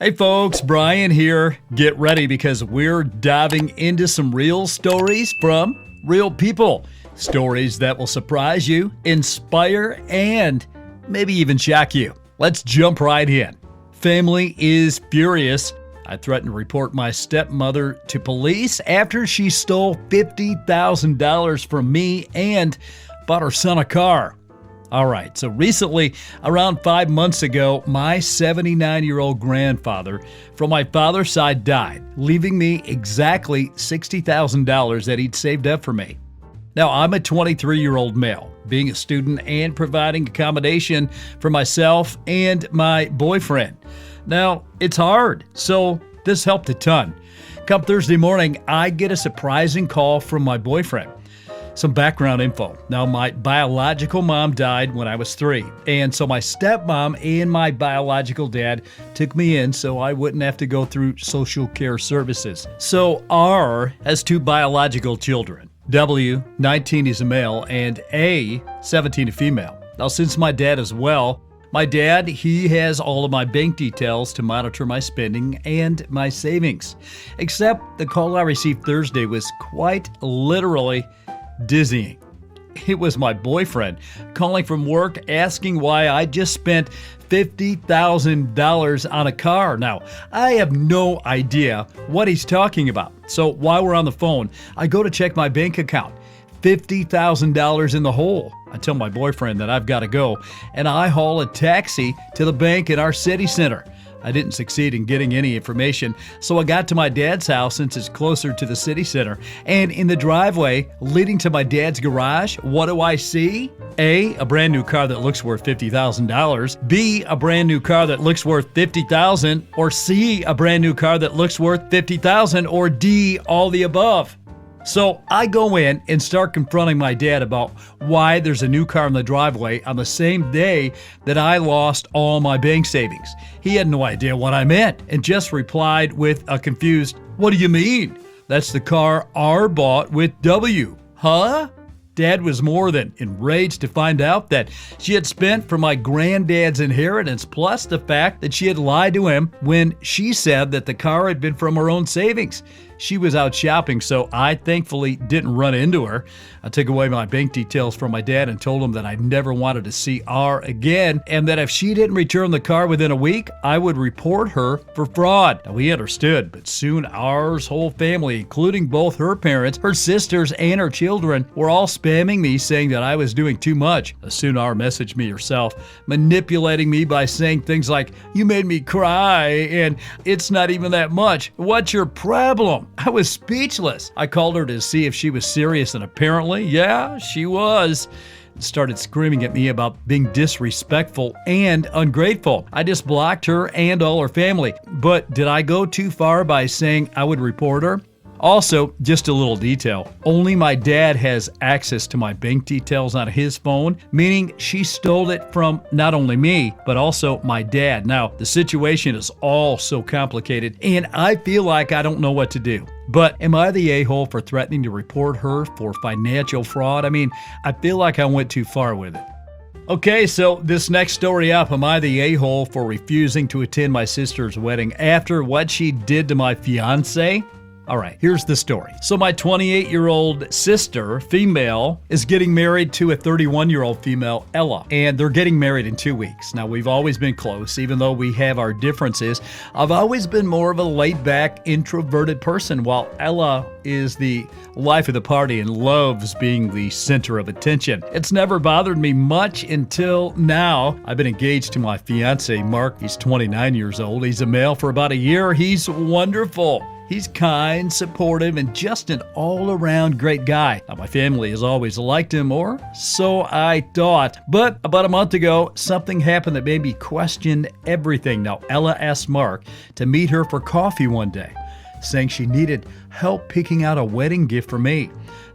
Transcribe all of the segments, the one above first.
Hey folks, Brian here. Get ready because we're diving into some real stories from real people. Stories that will surprise you, inspire, and maybe even shock you. Let's jump right in. Family is furious. I threatened to report my stepmother to police after she stole $50,000 from me and bought her son a car. All right, so recently, around 5 months ago, my 79-year-old grandfather from my father's side died, leaving me exactly $60,000 that he'd saved up for me. Now, I'm a 23-year-old male, being a student and providing accommodation for myself and my boyfriend. Now, it's hard, so this helped a ton. Come Thursday morning, I get a surprising call from my boyfriend. Some background info. Now, my biological mom died when I was 3, and so my stepmom and my biological dad took me in so I wouldn't have to go through social care services. So R has 2 biological children. W, 19, is a male, and A, 17, a female. Now, since my dad is well, my dad, he has all of my bank details to monitor my spending and my savings. Except the call I received Thursday was quite literally dizzying. It was my boyfriend calling from work asking why I just spent $50,000 on a car. Now, I have no idea what he's talking about. So while we're on the phone, I go to check my bank account. $50,000 in the hole. I tell my boyfriend that I've got to go, and I haul a taxi to the bank in our city center. I didn't succeed in getting any information, so I got to my dad's house since it's closer to the city center. And in the driveway leading to my dad's garage, what do I see? A brand new car that looks worth $50,000. B, a brand new car that looks worth $50,000. Or C, a brand new car that looks worth $50,000. Or D, all the above. So I go in and start confronting my dad about why there's a new car in the driveway on the same day that I lost all my bank savings. He had no idea what I meant and just replied with a confused, "What do you mean? That's the car R bought with W." Huh? Dad was more than enraged to find out that she had spent for my granddad's inheritance, plus the fact that she had lied to him when she said that the car had been from her own savings. She was out shopping, so I thankfully didn't run into her. I took away my bank details from my dad and told him that I never wanted to see R again, and that if she didn't return the car within a week, I would report her for fraud. Now, he understood, but soon R's whole family, including both her parents, her sisters, and her children, were all spamming me saying that I was doing too much. Soon R messaged me herself, manipulating me by saying things like, "You made me cry," and "It's not even that much. What's your problem?" I was speechless. I called her to see if she was serious, and apparently, yeah, she was. Started screaming at me about being disrespectful and ungrateful. I just blocked her and all her family. But did I go too far by saying I would report her? Also, just a little detail, only my dad has access to my bank details on his phone, meaning she stole it from not only me, but also my dad. Now, the situation is all so complicated, and I feel like I don't know what to do. But am I the a-hole for threatening to report her for financial fraud? I mean, I feel like I went too far with it. Okay, so this next story up, am I the a-hole for refusing to attend my sister's wedding after what she did to my fiance? All right, here's the story. So my 28-year-old sister, female, is getting married to a 31-year-old female, Ella, and they're getting married in 2 weeks. Now, we've always been close, even though we have our differences. I've always been more of a laid-back, introverted person, while Ella is the life of the party and loves being the center of attention. It's never bothered me much until now. I've been engaged to my fiance, Mark. He's 29 years old. He's a male for about a year. He's wonderful. He's kind, supportive, and just an all-around great guy. Now, my family has always liked him, or so I thought. But about a month ago, something happened that made me question everything. Now, Ella asked Mark to meet her for coffee one day, saying she needed help picking out a wedding gift for me.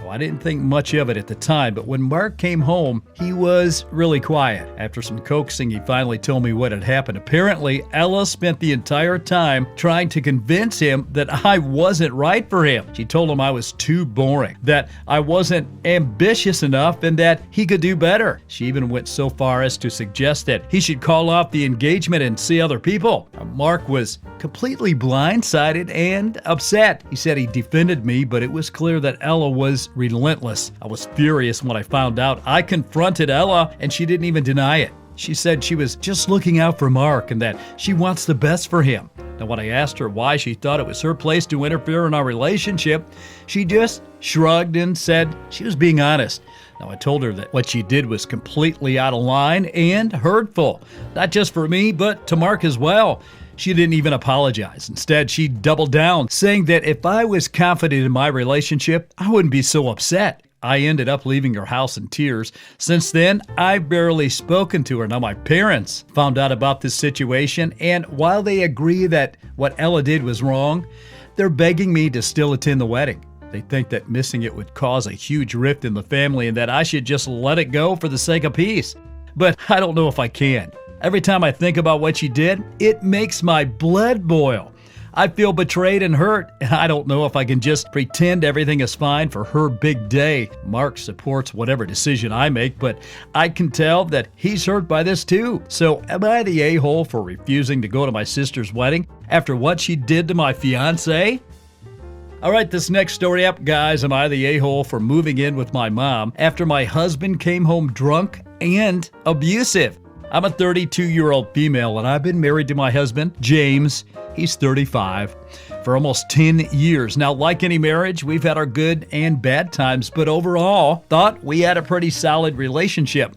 Now, I didn't think much of it at the time, but when Mark came home, he was really quiet. After some coaxing, he finally told me what had happened. Apparently, Ella spent the entire time trying to convince him that I wasn't right for him. She told him I was too boring, that I wasn't ambitious enough, and that he could do better. She even went so far as to suggest that he should call off the engagement and see other people. Mark was completely blindsided and upset. He said he defended me, but it was clear that Ella was relentless. I was furious when I found out. I confronted Ella, and she didn't even deny it. She said she was just looking out for Mark and that she wants the best for him. Now, when I asked her why she thought it was her place to interfere in our relationship, she just shrugged and said she was being honest. Now, I told her that what she did was completely out of line and hurtful, not just for me, but to Mark as well. She didn't even apologize. Instead, she doubled down, saying that if I was confident in my relationship, I wouldn't be so upset. I ended up leaving her house in tears. Since then, I've barely spoken to her. Now, my parents found out about this situation, and while they agree that what Ella did was wrong, they're begging me to still attend the wedding. They think that missing it would cause a huge rift in the family and that I should just let it go for the sake of peace. But I don't know if I can. Every time I think about what she did, it makes my blood boil. I feel betrayed and hurt, and I don't know if I can just pretend everything is fine for her big day. Mark supports whatever decision I make, but I can tell that he's hurt by this too. So am I the a-hole for refusing to go to my sister's wedding after what she did to my fiancé? All right, this next story up, guys. Am I the a-hole for moving in with my mom after my husband came home drunk and abusive? I'm a 32-year-old female, and I've been married to my husband, James. He's 35, for almost 10 years. Now, like any marriage, we've had our good and bad times, but overall, thought we had a pretty solid relationship.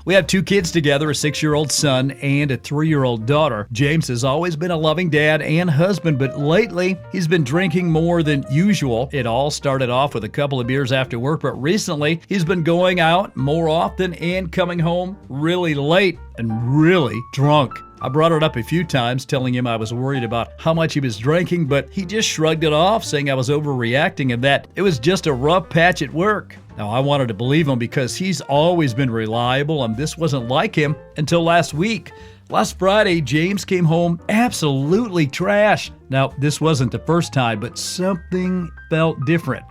We have 2 kids together, a 6-year-old son and a 3-year-old daughter. James has always been a loving dad and husband, but lately he's been drinking more than usual. It all started off with a couple of beers after work, but recently he's been going out more often and coming home really late and really drunk. I brought it up a few times, telling him I was worried about how much he was drinking, but he just shrugged it off, saying I was overreacting and that it was just a rough patch at work. Now, I wanted to believe him because he's always been reliable, and this wasn't like him until last week. Last Friday, James came home absolutely trashed. Now, this wasn't the first time, but something felt different.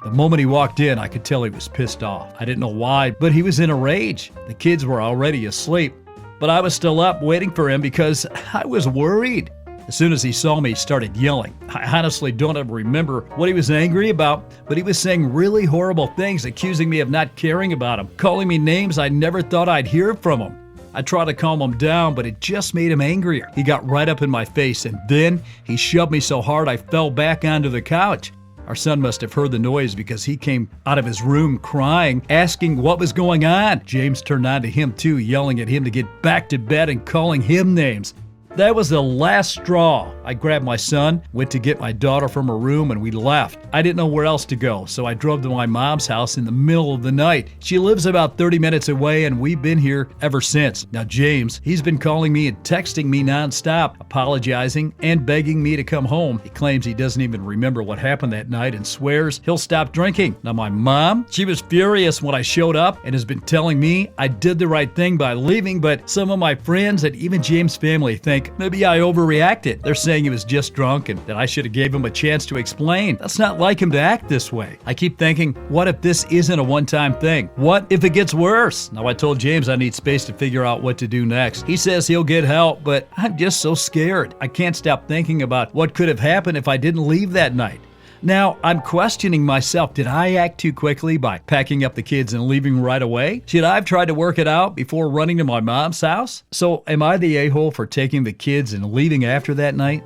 The moment he walked in, I could tell he was pissed off. I didn't know why, but he was in a rage. The kids were already asleep, but I was still up waiting for him because I was worried. As soon as he saw me, he started yelling. I honestly don't ever remember what he was angry about, but he was saying really horrible things, accusing me of not caring about him, calling me names I never thought I'd hear from him. I tried to calm him down, but it just made him angrier. He got right up in my face, and then he shoved me so hard I fell back onto the couch. Our son must have heard the noise because he came out of his room crying, asking what was going on. James turned on to him too, yelling at him to get back to bed and calling him names. That was the last straw. I grabbed my son, went to get my daughter from her room, and we left. I didn't know where else to go, so I drove to my mom's house in the middle of the night. She lives about 30 minutes away, and we've been here ever since. Now, James, he's been calling me and texting me nonstop, apologizing and begging me to come home. He claims he doesn't even remember what happened that night and swears he'll stop drinking. Now, my mom, she was furious when I showed up and has been telling me I did the right thing by leaving, but some of my friends and even James' family think maybe I overreacted. They're saying he was just drunk and that I should have gave him a chance to explain. That's not like him to act this way. I keep thinking, what if this isn't a one-time thing? What if it gets worse? Now, I told James I need space to figure out what to do next. He says he'll get help, but I'm just so scared. I can't stop thinking about what could have happened if I didn't leave that night. Now, I'm questioning myself. Did I act too quickly by packing up the kids and leaving right away? Should I have tried to work it out before running to my mom's house? So, am I the a-hole for taking the kids and leaving after that night?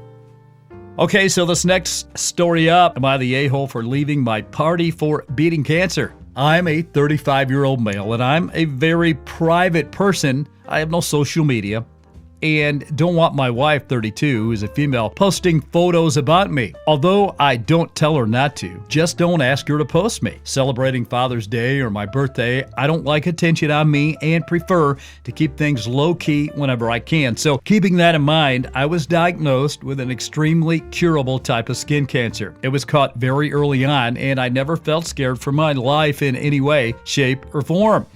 Okay, so this next story up. Am I the a-hole for leaving my party for beating cancer? I'm a 35-year-old male, and I'm a very private person. I have no social media. and don't want my wife, 32, who's a female, posting photos about me. Although I don't tell her not to, just don't ask her to post me. Celebrating Father's Day or my birthday, I don't like attention on me and prefer to keep things low-key whenever I can. So keeping that in mind, I was diagnosed with an extremely curable type of skin cancer. It was caught very early on, and I never felt scared for my life in any way, shape, or form.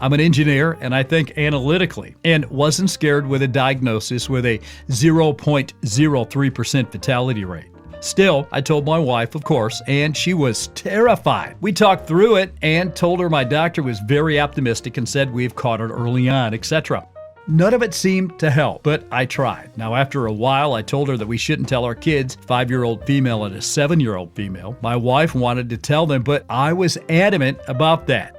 I'm an engineer and I think analytically, and wasn't scared with a diagnosis with a 0.03% fatality rate. Still, I told my wife, of course, and she was terrified. We talked through it and told her my doctor was very optimistic and said we've caught it early on, etc. None of it seemed to help, but I tried. Now, after a while, I told her that we shouldn't tell our kids, 5-year-old female and a 7-year-old female. My wife wanted to tell them, but I was adamant about that.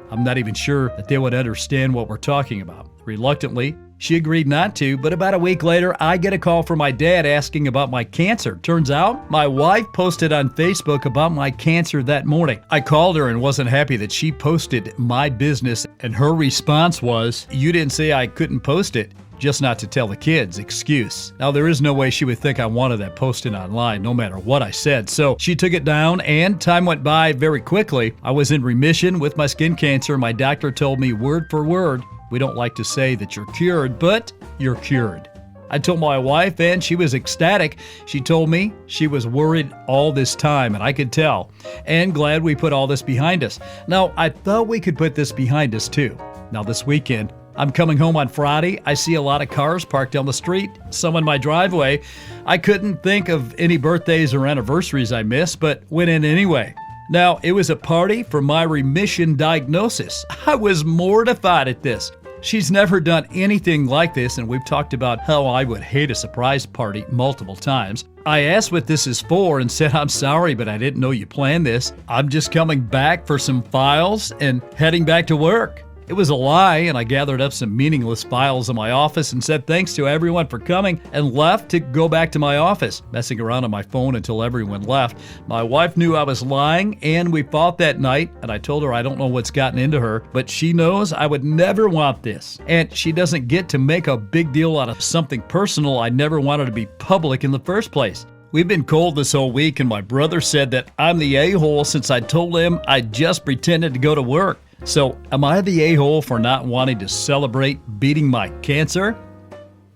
I'm not even sure that they would understand what we're talking about. Reluctantly, she agreed not to, but about a week later, I get a call from my dad asking about my cancer. Turns out, my wife posted on Facebook about my cancer that morning. I called her and wasn't happy that she posted my business, and her response was, "You didn't say I couldn't post it. Just not to tell the kids," excuse. Now, there is no way she would think I wanted that posted online, no matter what I said. So she took it down, and time went by very quickly. I was in remission with my skin cancer. My doctor told me word for word, "We don't like to say that you're cured, but you're cured." I told my wife, and she was ecstatic. She told me she was worried all this time, and I could tell, and glad we put all this behind us. Now, I thought we could put this behind us too. Now, this weekend, I'm coming home on Friday. I see a lot of cars parked down the street, some in my driveway. I couldn't think of any birthdays or anniversaries I missed, but went in anyway. Now, it was a party for my remission diagnosis. I was mortified at this. She's never done anything like this, and we've talked about how I would hate a surprise party multiple times. I asked what this is for and said, "I'm sorry, but I didn't know you planned this. I'm just coming back for some files and heading back to work." It was a lie, and I gathered up some meaningless files in my office and said thanks to everyone for coming and left to go back to my office, messing around on my phone until everyone left. My wife knew I was lying, and we fought that night, and I told her I don't know what's gotten into her, but she knows I would never want this. And she doesn't get to make a big deal out of something personal I never wanted to be public in the first place. We've been cold this whole week, and my brother said that I'm the a-hole since I told him I just pretended to go to work. So, am I the a-hole for not wanting to celebrate beating my cancer?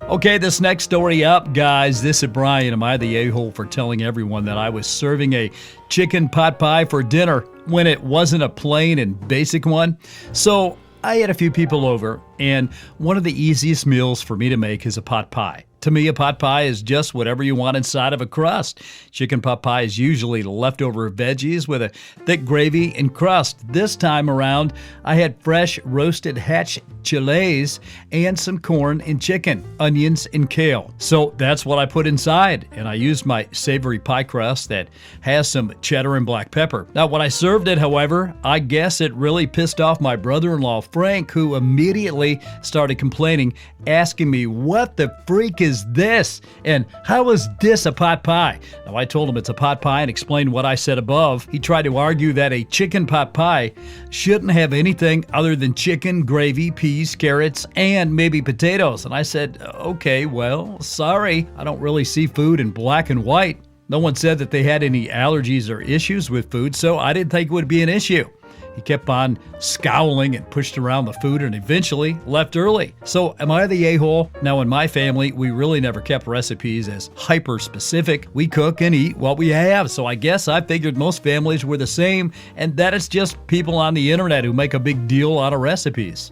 Okay, this next story up, guys. This is Brian. Am I the a-hole for telling everyone that I was serving a chicken pot pie for dinner when it wasn't a plain and basic one? So, I had a few people over, and one of the easiest meals for me to make is a pot pie. To me, a pot pie is just whatever you want inside of a crust. Chicken pot pie is usually leftover veggies with a thick gravy and crust. This time around, I had fresh roasted hatch chiles and some corn and chicken, onions and kale. So that's what I put inside, and I used my savory pie crust that has some cheddar and black pepper. Now, when I served it, however, I guess it really pissed off my brother-in-law, Frank, who immediately started complaining, asking me, "What the freak is this? And how is this a pot pie?" Now, I told him it's a pot pie and explained what I said above. He tried to argue that a chicken pot pie shouldn't have anything other than chicken, gravy, peas, carrots, and maybe potatoes. And I said, "Okay, well, sorry. I don't really see food in black and white." No one said that they had any allergies or issues with food, so I didn't think it would be an issue. He kept on scowling and pushed around the food and eventually left early. So am I the a-hole? Now, in my family, we really never kept recipes as hyper-specific. We cook and eat what we have. So I guess I figured most families were the same, and that it's just people on the internet who make a big deal out of recipes.